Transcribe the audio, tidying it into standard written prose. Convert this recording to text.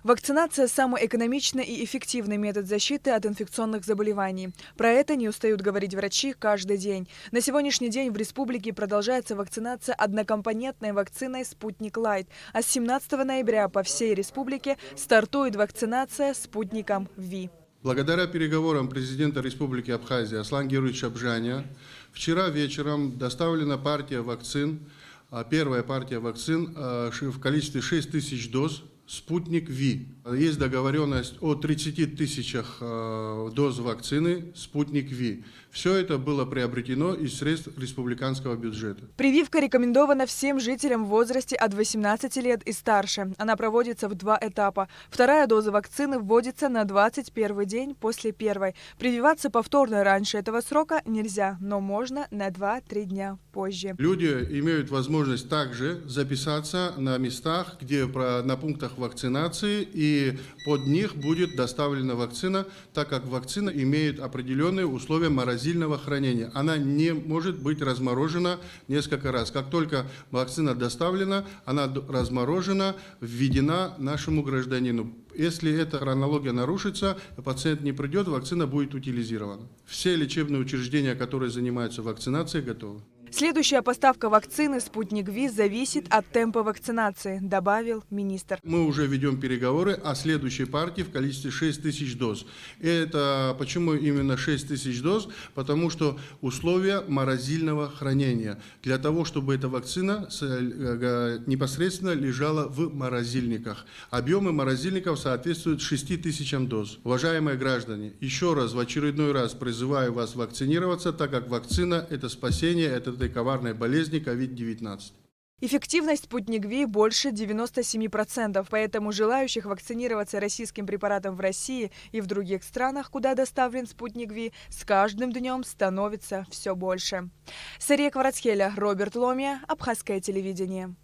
Вакцинация – самый экономичный и эффективный метод защиты от инфекционных заболеваний. Про это не устают говорить врачи каждый день. На сегодняшний день в республике продолжается вакцинация однокомпонентной вакциной «Спутник Лайт», а с 17 ноября по всей республике стартует вакцинация спутником ВИ. Благодаря переговорам президента Республики Абхазия Аслана Георгиевича Абжаня вчера вечером доставлена партия вакцин, первая партия вакцин в количестве 6 тысяч доз «Спутник ВИ». Есть договоренность о 30 тысячах доз вакцины «Спутник ВИ». Все это было приобретено из средств республиканского бюджета. Прививка рекомендована всем жителям в возрасте от 18 лет и старше. Она проводится в 2 этапа. Вторая доза вакцины вводится на 21 день после первой. Прививаться повторно раньше этого срока нельзя, но можно на 2-3 дня позже. Люди имеют возможность также записаться на местах, на пунктах вакцинации, и под них будет доставлена вакцина, так как вакцина имеет определенные условия морозильного хранения. Она не может быть разморожена несколько раз. Как только вакцина доставлена, она разморожена, введена нашему гражданину. Если эта хронология нарушится, пациент не придет, вакцина будет утилизирована. Все лечебные учреждения, которые занимаются вакцинацией, готовы. Следующая поставка вакцины «Спутник ВИ» зависит от темпа вакцинации, добавил министр. Мы уже ведем переговоры о следующей партии в количестве 6 тысяч доз. Это почему именно 6 тысяч доз? Потому что условия морозильного хранения. Для того, чтобы эта вакцина непосредственно лежала в морозильниках. Объемы морозильников соответствуют 6 тысячам доз. Уважаемые граждане, еще раз, в очередной раз призываю вас вакцинироваться, так как вакцина – это спасение от этой коварной болезни COVID-19. Эффективность «Спутник ВИ» больше 97%, поэтому желающих вакцинироваться российским препаратом в России и в других странах, куда доставлен «Спутник ВИ», с каждым днем становится все больше. Сария Кварацхеля, Роберт Ломия, Абхазское телевидение.